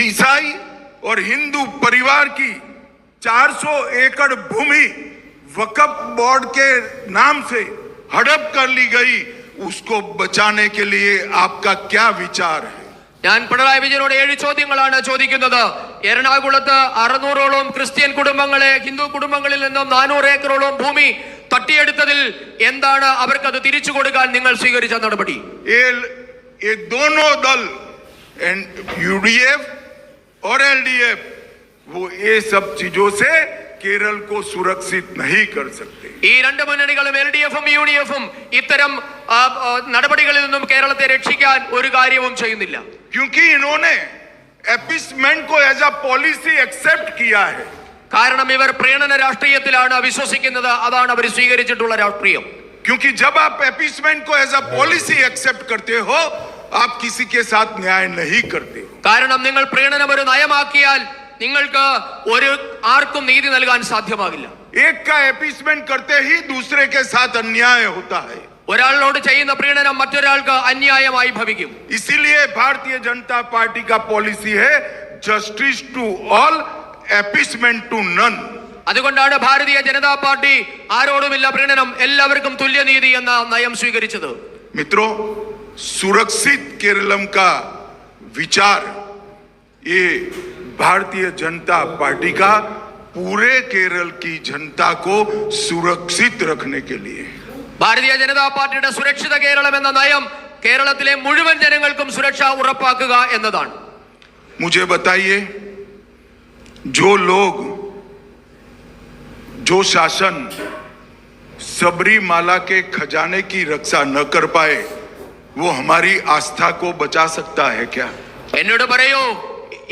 ईसाई और हिंदू परिवार की 400 एकड़ भूमि वक्फ बोर्ड के नाम से हड़प कर ली गई, उसको बचाने के लिए आपका क्या विचार है? ഞാൻ പിണറായി വിജയനോട് 7 ചോദ്യങ്ങളാണ് ചോദിക്കുന്നത്. എറണാകുളത്ത് 600ഓളം ക്രിസ്ത്യൻ കുടുംബങ്ങളെ ഹിന്ദു കുടുംബങ്ങളിൽ നിന്നും 400 ഏക്കറോളം ഭൂമി തട്ടിയെടുത്തതിൽ എന്താണ് അവർക്കത് തിരിച്ചു കൊടുക്കാൻ നിങ്ങൾ സ്വീകരിച്ച നടപടി? ये दोनों दल यूडीएफ और एलडीएफ वो ये सब चीजों से केरल को सुरक्षित नहीं कर सकते. ഈ രണ്ട് മുന്നണികളും എൽഡിഎഫും യുഡിഎഫും ഇത്തരം നടപടികളിൽ നിന്നും കേരളത്തെ രക്ഷിക്കാൻ ഒരു കാര്യവും ചെയ്യുന്നില്ല. क्योंकि इन्होंने एपिसमेंट को एज अ पॉलिसी एक्सेप्ट किया है. കാരണം ഇവർ പ്രീണന രാഷ്ട്രീയത്തിലാണ് വിശ്വസിക്കുന്നത്. അതാണ് അവർ സ്വീകരിച്ചിട്ടുള്ള രാഷ്ട്രീയം. क्योंकि जब आप एपिसमेंट को एज अ पॉलिसी एक्सेप्ट करते हो, आप किसी के साथ न्याय नहीं करते हो. കാരണം നിങ്ങൾ പ്രീണനം ഒരു നയമാക്കിയാൽ നിങ്ങൾക്ക് ഒരു ആർക്കും നീതി നൽകാൻ സാധ്യമാകില്ല. एक का एपिसमेंट करते ही दूसरे के साथ अन्याय होता है. ഒരാളോട് ചെയ്യുന്ന പ്രീണനം മറ്റൊരാൾക്ക് അന്യായമായി ഭവിക്കും. इसीलिए भारतीय जनता पार्टी का पॉलिसी है justice to all, appeasement to none. അതുകൊണ്ടാണ് ഭാരതീയ ജനതാ പാർട്ടി ആരോടുമില്ല പ്രീണനം, എല്ലാവർക്കും തുല്യനീതി എന്ന നയം സ്വീകരിച്ചത്. मित्रों, सुरक्षित केरलम का विचार ये भारतीय जनता पार्टी का पूरे केरल की जनता को सुरक्षित रखने के लिए. ഭാരതീയ ജനതാ പാർട്ടിയുടെ സുരക്ഷിത കേരളം എന്ന നയം കേരളത്തിലെ മുഴുവൻ ജനങ്ങൾക്കും സുരക്ഷ ഉറപ്പാക്കുക എന്നതാണ്. मुझे बताइए, जो लोग, जो शासन सबरीमाला के खजाने की रक्षा न कर पाए, वो हमारी आस्था को बचा सकता है क्या? എന്നോട് പറയൂ,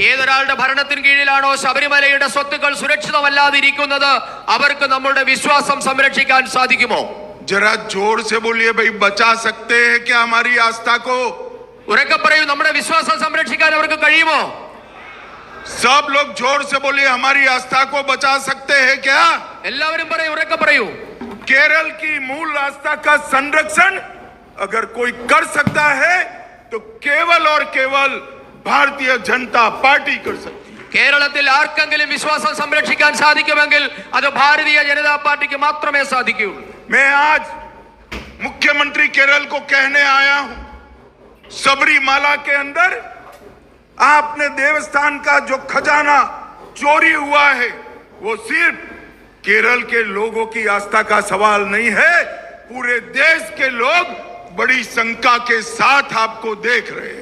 ഏതൊരാളുടെ ഭരണത്തിന് കീഴിലാണോ ശബരിമലയുടെ സ്വത്തുക്കൾ സുരക്ഷിതമല്ലാതിരിക്കുന്നത് അവർക്ക് നമ്മുടെ വിശ്വാസം സംരക്ഷിക്കാൻ സാധിക്കുമോ? जरा जोर से बोलिए भाई, बचा सकते हैं क्या हमारी आस्था को? ഉറക്കെ പറയൂ, നമ്മുടെ വിശ്വാസം സംരക്ഷിക്കാൻ അവർക്ക് കഴിയുമോ? सब लोग जोर से बोलिए, हमारी आस्था को बचा सकते हैं क्या? എല്ലാവരും പറയൂ, ഉറക്കെ പറയൂ. केरल की मूल आस्था का संरक्षण अगर कोई कर सकता है तो केवल और केवल भारतीय जनता पार्टी कर सकती है. കേരളത്തിൽ ആർക്കെങ്കിലും വിശ്വാസം സംരക്ഷിക്കാൻ സാധിക്കുമെങ്കിൽ അത് ഭാരതീയ ജനതാ പാർട്ടിക്ക് മാത്രമേ സാധിക്കുകയുള്ളൂ. मैं आज मुख्यमंत्री केरल को कहने आया हूं, सबरीमाला के अंदर आपने देवस्थान का जो खजाना चोरी हुआ है, वो सिर्फ केरल के लोगों की आस्था का सवाल नहीं है. पूरे देश के लोग बड़ी शंका के साथ आपको देख रहे हैं.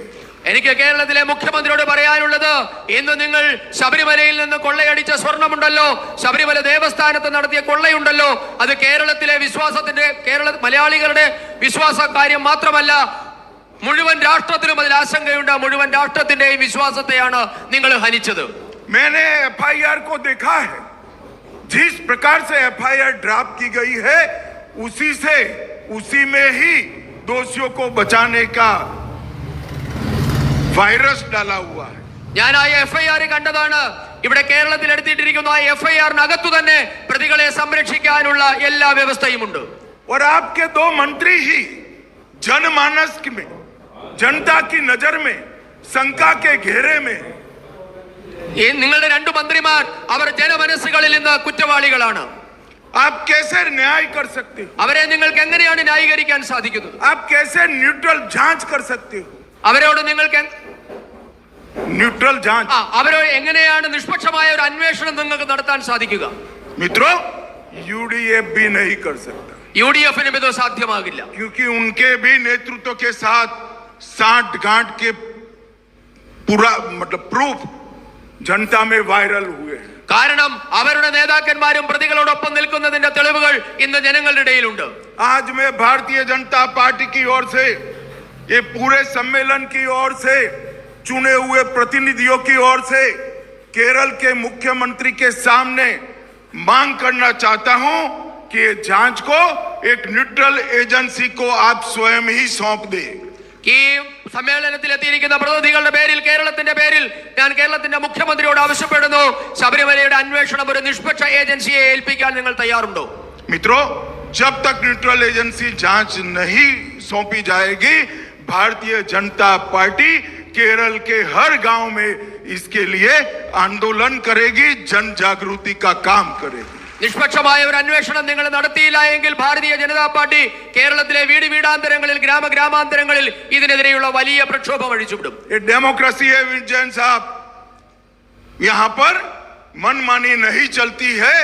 എനിക്ക് കേരളത്തിലെ മുഖ്യമന്ത്രിയോട് പറയാനുള്ളത്, ഇന്ന് നിങ്ങൾ ശബരിമലയിൽ നിന്ന് കൊള്ളയടിച്ച സ്വർണമുണ്ടല്ലോ, ശബരിമല ദേവസ്ഥാനത്ത് നടത്തിയ കൊള്ളയുണ്ടല്ലോ, അത് കേരളത്തിലെ വിശ്വാസത്തിന്റെ, മലയാളികളുടെ വിശ്വാസ കാര്യം മാത്രമല്ല, മുഴുവൻ രാഷ്ട്രത്തിനും അതിൽ ആശങ്കയുണ്ട്. മുഴുവൻ രാഷ്ട്രത്തിന്റെയും വിശ്വാസത്തെയാണ് നിങ്ങൾ ഹനിച്ചത്. मैंने एफआईआर को देखा है, जिस प्रकार से एफआईआर ड्राफ्ट की गई है उसी में ही दोषियों को बचाने का वायरस डाला हुआ है. ഞാൻ ആ എഫ്ഐആർ കണ്ടതാണ്. ഇവിടെ കേരളത്തിൽ എടുത്തിട്ടിരിക്കുന്ന ആ എഫ്ഐആറിനകത്തു തന്നെ പ്രതികളെ സംരക്ഷിക്കാനുള്ള എല്ലാ വ്യവസ്ഥയുമുണ്ട്. और आपके दो मंत्री ही जनमानस में, जनता की नजर में, शंका के घेरे में നിങ്ങളുടെ രണ്ടു മന്ത്രിമാർ അവർ ജനമനസ്സുകളിൽ നിന്ന് കുറ്റവാളികളാണ്. आप कैसे न्याय कर सकते हो? അവരെ നിങ്ങൾക്ക് എങ്ങനെയാണ് ന്യായീകരിക്കാൻ സാധിക്കുന്നത്? आप कैसे न्यूट्रल जांच कर सकते हो? അവരോട് നിങ്ങൾക്ക് न्यूट्रल जांच അവരോട് എങ്ങനെയാണ് നിഷ്പക്ഷമായ ഒരു അന്വേഷണം നിങ്ങൾക്ക് നടത്താൻ സാധിക്കുക? मित्रों, यूडीएफ भी नहीं कर सकता, യുഡിഎഫിനും ഇത് സാധ്യമാകില്ല. क्योंकि उनके भी नेतृत्व के साथ साठ गांठ के पूरा मतलब प्रूफ जनता में वायरल हुए हैं. കാരണം അവരുടെ നേതാക്കന്മാരും പ്രതികളോടൊപ്പം നിൽക്കുന്നതിന്റെ തെളിവുകൾ ഇന്ന് ജനങ്ങളുടെ ഇടയിലുണ്ട്. आज मैं भारतीय जनता पार्टी की ओर से, ये पूरे सम्मेलन की ओर से, चुने हुए प्रतिनिधियों की ओर से केरल के मुख्यमंत्री के सामने मांग करना चाहता हूं कि ये जांच को एक न्यूट्रल एजेंसी को आप स्वयं ही सौंप दे. ഈ സമ്മേളനത്തിൽ എത്തിയിരിക്കുന്ന പ്രതിനിധികളുടെ പേരിൽ, കേരളത്തിന്റെ പേരിൽ ഞാൻ കേരളത്തിന്റെ മുഖ്യമന്ത്രിയോട് ആവശ്യപ്പെടുന്നു, ശബരിമലയുടെ അന്വേഷണം ഒരു നിഷ്പക്ഷ ഏജൻസിയെ ഏൽപ്പിക്കാൻ നിങ്ങൾ തയ്യാറുണ്ടോ? मित्रों, जब तक न्यूट्रल एजेंसी जांच नहीं सौंपी जाएगी, भारतीय जनता पार्टी केरल के हर गांव में इसके लिए आंदोलन करेगी, जन जागृति का काम करेगी. നിഷ്പക്ഷമായ ഒരു അന്വേഷണം നിങ്ങൾ നടത്തിയില്ല എങ്കിൽ ഭാരതീയ ജനതാ പാർട്ടി കേരളത്തിലെ വീട് വീടാന്തരങ്ങളിൽ, ഗ്രാമാന്തരങ്ങളിൽ ഇതിനെതിരെയുള്ള വലിയ പ്രക്ഷോഭം അഴിച്ചുവിടും. ये डेमोक्रेसी है विजयन साहब, यहाँ पर मनमानी नहीं चलती है.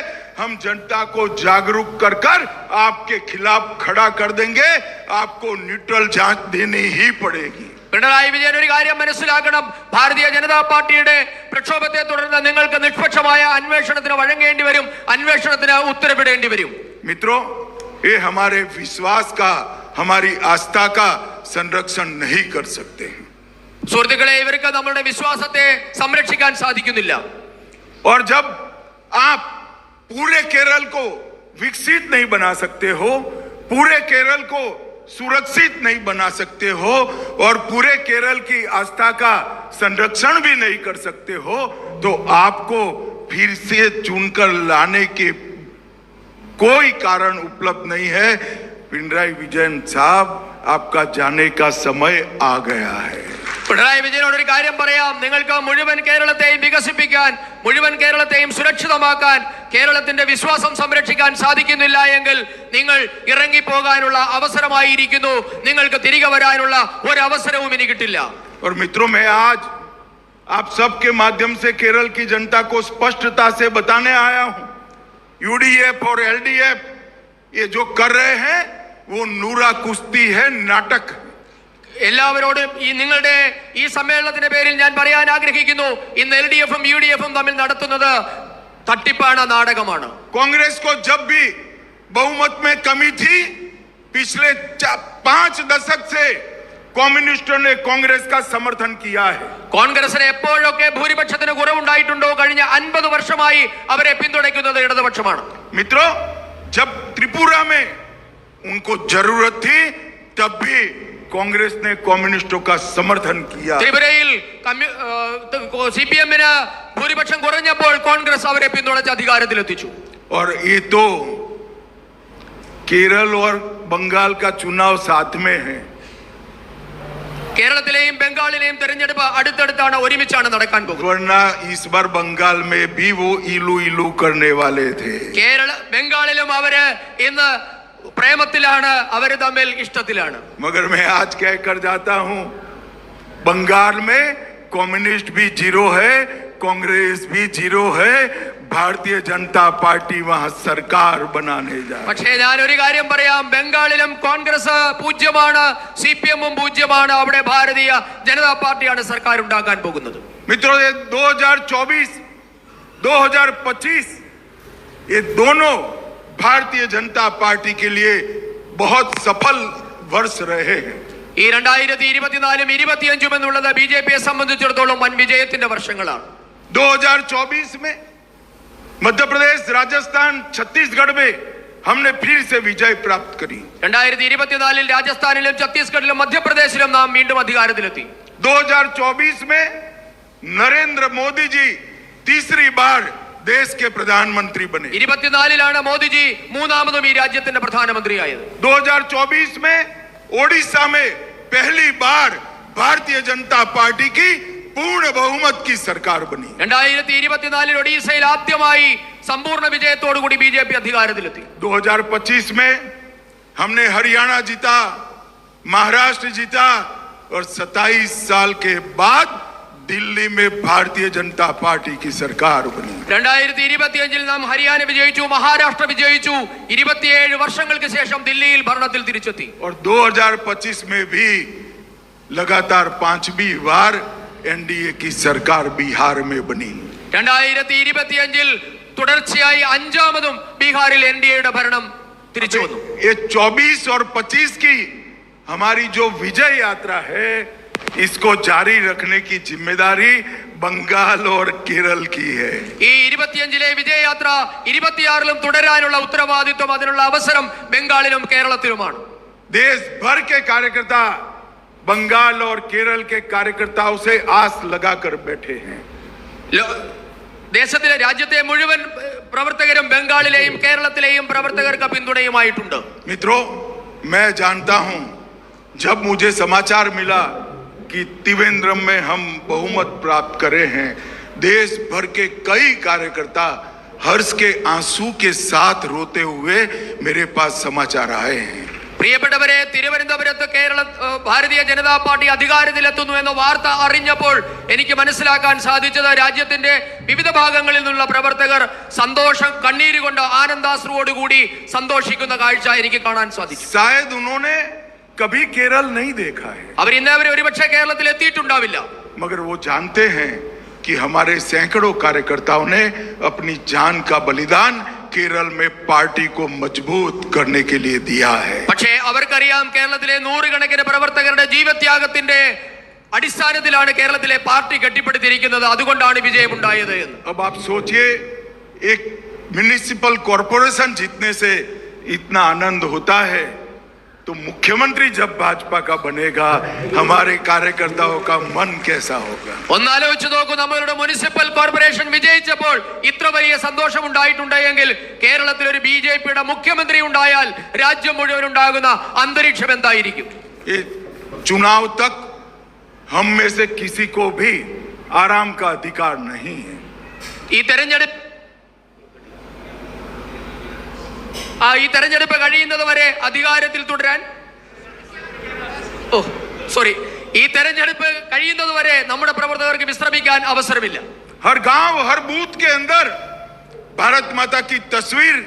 हम जनता को जागरूक कर कर आपके खिलाफ खड़ा कर देंगे. आपको न्यूट्रल जांच देनी ही पड़ेगी. പിണറായി വിജയൻ ഒരു കാര്യം മനസ്സിലാക്കണം, ഭാരതീയ ജനതാ പാർട്ടിയുടെ പ്രക്ഷോഭത്തെ തുടർന്ന് നിങ്ങൾക്ക് നിഷ്പക്ഷമായ അന്വേഷണത്തിന് വഴങ്ങേണ്ടി വരും, അന്വേഷണത്തിന് ഉത്തരവിടേണ്ടി വരും. मित्रों, ये हमारे विश्वास का, हमारी आस्था का संरक्षण नहीं कर सकते हैं. സുഹൃത്തുക്കളെ, ഇവർക്ക് നമ്മളുടെ വിശ്വാസത്തെ സംരക്ഷിക്കാൻ സാധിക്കുന്നില്ല. और जब आप पूरे केरल को विकसित नहीं बना सकते हो, पूरे केरल को सुरक्षित नहीं बना सकते हो और पूरे केरल की आस्था का संरक्षण भी नहीं कर सकते हो, तो आपको फिर से चुनकर लाने के कोई कारण उपलब्ध नहीं है. पिनराई विजयन साहब, आपका जाने का समय आ गया है. പിണറായി വിജയനോട് ഒരു കാര്യം പറയാം, നിങ്ങൾക്ക് മുഴുവൻ കേരളത്തെയും വികസിപ്പിക്കാൻ, മുഴുവൻ കേരളത്തെയും സുരക്ഷിതമാക്കാൻ, കേരളത്തിന്റെ വിശ്വാസം സംരക്ഷിക്കാൻ സാധിക്കുന്നില്ല എങ്കിൽ നിങ്ങൾ ഇറങ്ങിപ്പോകാനുള്ള അവസരമായിരിക്കുന്നു. നിങ്ങൾക്ക് തിരികെ വരാനുള്ള ഒരു അവസരവും ഇനി കിട്ടില്ല. और मित्रों, मैं आज आप सबके माध्यम से केरल की जनता को स्पष्टता से बताने आया हूं, यूडीएफ और एलडीएफ ये जो कर रहे हैं वो नूरा कुश्ती है, नाटक. എല്ലാവരോടും നിങ്ങളുടെ ഈ സമ്മേളനത്തിന്റെ പേരിൽ ഞാൻ പറയാൻ ആഗ്രഹിക്കുന്നു, ഇന്ന് എൽഡിഎഫും യുഡിഎഫും തമ്മിൽ നടത്തുന്നത് തട്ടിപ്പാണ്, നാടകമാണ്. कांग्रेस को जब भी बहुमत में कमी थी, पिछले 5 दशक से कम्युनिस्टों ने कांग्रेस का समर्थन किया है. കോൺഗ്രസിന് എപ്പോഴൊക്കെ ഭൂരിപക്ഷത്തിന് കുറവുണ്ടായിട്ടുണ്ടോ, കഴിഞ്ഞ 50 വർഷമായി അവരെ പിന്തുണയ്ക്കുന്നത് ഇടതുപക്ഷമാണ്. मित्रों, जब त्रिपुरा में उनको जरूरत थी, तब भी कांग्रेस ने कम्युनिस्टों का समर्थन किया. ത്രിപുരയിൽ സിപിഎമ്മിന് ഭൂരിപക്ഷം കുറഞ്ഞപ്പോൾ കോൺഗ്രസ് അവരെ പിന്തുണച്ച് അധികാരത്തിലെത്തിച്ചു. और ये तो केरल और बंगाल का चुनाव साथ में है. കേരളത്തിലെയും ബംഗാളിലെയും തെരഞ്ഞെടുപ്പ് അടുത്തടുത്താണ്, ഒരുമിച്ചാണ് നടക്കാൻ പോകുന്നത്. वरना इस बार बंगाल में भी वो इलू इलू करने वाले थे. ബംഗാളിലും അവര് ഇന്ന് പ്രേമത്തിലാണ്, അവര് തമ്മിൽ ഇഷ്ടത്തിലാണ്. मगर मैं आज कह कर जाता हूं, बंगाल में कम्युनिस्ट भी जीरो है, कांग्रेस भी जीरो है. भारतीय जनता पार्टी वहां सरकार बनाने जा. പക്ഷേ ഞാൻ ഒരു കാര്യം പറയാം, ബംഗാളിലും കോൺഗ്രസ് പൂജ്യമാണ്, സിപിഎമ്മും പൂജ്യമാണ്. അവിടെ ഭാരതീയ ജനതാ പാർട്ടിയാണ് സർക്കാർ ഉണ്ടാക്കാൻ പോകുന്നത്. मित्रों, ये 2024, 2025 ये दोनों भारतीय जनता पार्टी के लिए बहुत सफल वर्ष रहे हैं. ഈ 2024 25 എന്നുള്ളത് ബിജെപിയെ സംബന്ധിച്ചിടത്തോളം വൻ വിജയത്തിന്റെ വർഷങ്ങളാണ്. 2024 में मध्य प्रदेश, राजस्थान, छत्तीसगढ़ में हमने फिर से विजय प्राप्त करी. 2024 രാജസ്ഥാനിലും ഛത്തീസ്ഗഡിലും മധ്യപ്രദേശിലും നാം വീണ്ടും അധികാരത്തിലെത്തി. 2024 में नरेंद्र मोदी जी तीसरी बार देश के प्रधानमंत्री बने। 24-ലാണ് മോദിജി മൂന്നാമതും ഈ രാജ്യത്തിന്റെ പ്രധാനമന്ത്രിയായത്। 2024 में ओडिशा में पहली बार भारतीय जनता पार्टी की पूर्ण बहुमत की सरकार बनी। 2024 ഒഡീഷയിൽ ആദ്യമായി സമ്പൂർണ്ണ വിജയത്തോടു കൂടി ബിജെപി അധികാരത്തിലെത്തി। 2025 में हमने हरियाणा जीता, महाराष्ट्र जीता और 27 साल के बाद दिल्ली में भारतीय जनता पार्टी की सरकार बनी। 2025 നാം ഹരിയാന വിജയിച്ചു, മഹാരാഷ്ട്ര വിജയിച്ചു, 27 വർഷങ്ങൾക്ക് ശേഷം ദില്ലിയിൽ ഭരണത്തിൽ തിരിച്ചെത്തി। और 2025 में भी लगातार 5वीं बार एनडीए की सरकार बिहार में बनी। 2025 തുടർച്ചയായി അഞ്ചാമതും ബീഹാറിൽ എൻഡിഎയുടെ ഭരണം തിരിച്ചു വന്നു। ये 24 और 25 की हमारी जो विजय यात्रा है, इसको जारी रखने की जिम्मेदारी बंगाल और केरल की है। ഈ 25 വിജയയാത്ര 26 തുടരാനുള്ള ഉത്തരവാദിത്വം, അതിനുള്ള അവസരം ബംഗാളിലും കേരളത്തിലുമാണ്। देश भर के कार्यकर्ता बंगाल और केरल के कार्यकर्ताओं से आस लगाकर बैठे हैं। ദേശത്തിലെ രാജ്യത്തെ മുഴുവൻ പ്രവർത്തകരും ബംഗാളിലെയും കേരളത്തിലെയും പ്രവർത്തകർക്ക് പിന്തുണയുമായിട്ടുണ്ട്। मित्रों, मैं जानता हूं, जब मुझे समाचार मिला कि त्रिवेंद्रम में हम बहुमत प्राप्त करे हैं, देश भर के कई कार्यकर्ता हर्ष के आंसू के साथ रोते हुए मेरे पास समाचार आए हैं। പ്രിയപ്പെട്ടവരെ, തിരുവനന്തപുരത്ത് ഭാരതീയ ജനതാ പാർട്ടി അധികാരത്തിലെത്തുന്നു എന്ന വാർത്ത അറിഞ്ഞപ്പോൾ എനിക്ക് മനസ്സിലാക്കാൻ സാധിച്ചത് രാജ്യത്തിന്റെ വിവിധ ഭാഗങ്ങളിൽ നിന്നുള്ള പ്രവർത്തകർ സന്തോഷം കണ്ണീര് കൊണ്ട് ആനന്ദാശ്രുവോടുകൂടി സന്തോഷിക്കുന്ന കാഴ്ച എനിക്ക് കാണാൻ സാധിച്ചു। शायद उन्होंने कभी केरल नहीं देखा है, അവർ ഇന്നേവരെ ഒരുപക്ഷെ കേരളത്തിൽ എത്തിയിട്ടുണ്ടാവില്ല। मगर वो जानते हैं कि हमारे सैकड़ों कार्यकर्ताओं ने अपनी जान का बलिदान केरल में पार्टी को मजबूत करने के लिए दिया है। പക്ഷേ അവർക്കറിയാം, കേരളത്തിലെ നൂറുകണക്കിന് പ്രവർത്തകരുടെ ജീവത്യാഗത്തിന്റെ അടിസ്ഥാനത്തിലാണ് കേരളത്തിലെ പാർട്ടി കെട്ടിപ്പടുത്തിരിക്കുന്നത്, അതുകൊണ്ടാണ് വിജയമുണ്ടായത് എന്ന്। अब आप सोचिए, एक म्युनिसिपल कॉरपोरेशन जीतने से इतना आनंद होता है, तो मुख्यमंत्री जब भाजपा का बनेगा, हमारे कार्यकर्ताओं का मन कैसा होगा। ഒന്നാലോചിച്ച് നോക്കൂ, നമ്മളുടെ മുനിസിപ്പൽ കോർപ്പറേഷൻ വിജയിച്ചപ്പോൾ ഇത്ര വലിയ സന്തോഷം ഉണ്ടായിട്ടുണ്ടെങ്കിൽ കേരളത്തിൽ ഒരു ബിജെപിയുടെ മുഖ്യമന്ത്രി ഉണ്ടായാൽ രാജ്യം മുഴുവൻ ഉണ്ടാകുന്ന അന്തരീക്ഷം എന്തായിരിക്കും? ये चुनाव तक हम में से किसी को भी आराम का अधिकार नहीं है। ഈ തെരഞ്ഞെടുപ്പ് കഴിയുന്നത് വരെ അധികാരത്തിൽ തുടരാൻ ഈ തെരഞ്ഞെടുപ്പ് കഴിയുന്നത് വരെ നമ്മുടെ പ്രവർത്തകർക്ക് വിശ്രമിക്കാൻ അവസരമില്ല। हर गांव, हर बूथ के अंदर भारत माता की तस्वीर,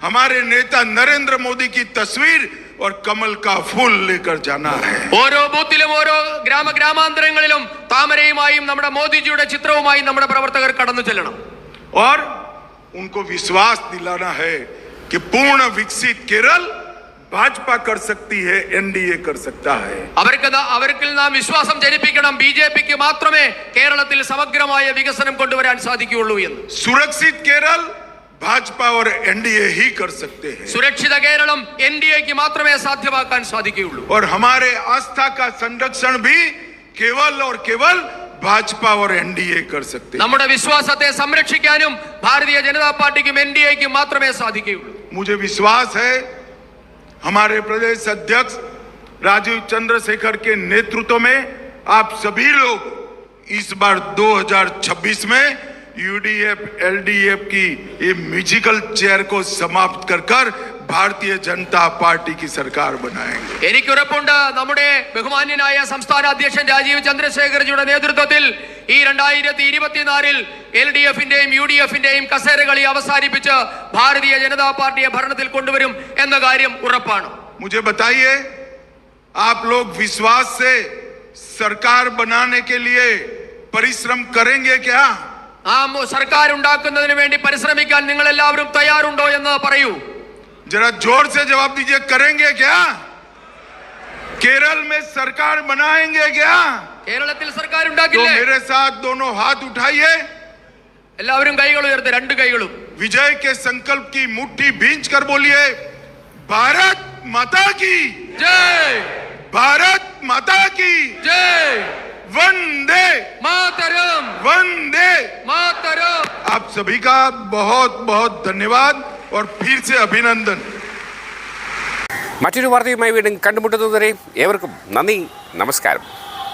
हमारे नेता नरेंद्र मोदी की तस्वीर और कमल का फूल लेकर जाना है। ഓരോ ബൂത്തിലും ഓരോ ഗ്രാമാന്തരങ്ങളിലും താമരയുമായും നമ്മുടെ മോദിജിയുടെ ചിത്രവുമായി നമ്മുടെ പ്രവർത്തകർ കടന്നു ചെല്ലണം। और उनको विश्वास दिलाना है कि पूर्ण विकसित केरल भाजपा कर सकती है, एनडीए कर सकता है। അവർക്ക് നാം വിശ്വാസം ജനിപ്പിക്കണം, ബിജെപിക്ക് മാത്രമേ കേരളത്തിൽ സമഗ്രമായ വികസനം കൊണ്ടുവരാൻ സാധിക്കുകയുള്ളൂ എന്ന്। सुरक्षित केरल भाजपा और एनडीए ही कर सकते हैं। സുരക്ഷിത കേരളം എൻഡിഎക്ക് മാത്രമേ സാധ്യമാക്കാൻ സാധിക്കുകയുള്ളൂ। और हमारे आस्था का संरक्षण भी केवल और केवल भाजपा और एनडीए कर सकते हैं। നമ്മുടെ വിശ്വാസത്തെ സംരക്ഷിക്കാനും ഭാരതീയ ജനതാ പാർട്ടിക്കും എൻഡിഎക്കും മാത്രമേ സാധിക്കുകയുള്ളൂ। मुझे विश्वास है, हमारे प्रदेश अध्यक्ष राजीव चंद्रशेखर के नेतृत्व में आप सभी लोग इस बार 2026 में यूडीएफ एलडीएफ की ये म्यूजिकल चेयर को समाप्त कर भारतीय जनता पार्टी की सरकार बनाएंगे। എനിക്ക് ഉറപ്പുണ്ട്, നമ്മുടെ ബഹുമാന്യനായ സംസ്ഥാന അധ്യക്ഷൻ രാജീവ് ചന്ദ്രശേഖർജിയുടെ നേതൃത്വത്തിൽ ഈ 2024 എൽഡിഎഫിന്റെയും യുഡിഎഫിന്റെയും കസേരകളി അവസാനിപ്പിച്ച് ഭാരതീയ ജനതാ പാർട്ടിയെ ഭരണത്തിൽ കൊണ്ടുവരും എന്ന കാര്യം ഉറപ്പാണ്। मुझे बताइए, आप लोग विश्वास से सरकार बनाने के लिए परिश्रम करेंगे क्या? നാം സർക്കാർ ഉണ്ടാക്കുന്നതിന് വേണ്ടി പരിശ്രമിക്കാൻ നിങ്ങൾ എല്ലാവരും തയ്യാറുണ്ടോ എന്ന് പറയൂ। जरा जोर से जवाब दीजिए, करेंगे क्या? केरल में सरकार बनाएंगे क्या? കേരളത്തിൽ സർക്കാർ तो ഉണ്ടാക്കില്ലേ? मेरे साथ दोनों हाथ उठाइए, എല്ലാവരും കൈകൾ ഉയർത്തി, രണ്ട് കൈകളും। विजय के संकल्प की मुट्ठी भींच कर बोलिए, भारत माता की ജയ്, भारत माता की ജയ്, वंदे മാതരം, वंदे। മാതരം। आप सभी का बहुत बहुत धन्यवाद और फिर से अभिनंदन। മറ്റൊരു വാർത്തയുമായി വീണ്ടും കണ്ടുമുട്ടുന്നതുവരെ ഏവർക്കും നന്ദി, നമസ്കാരം.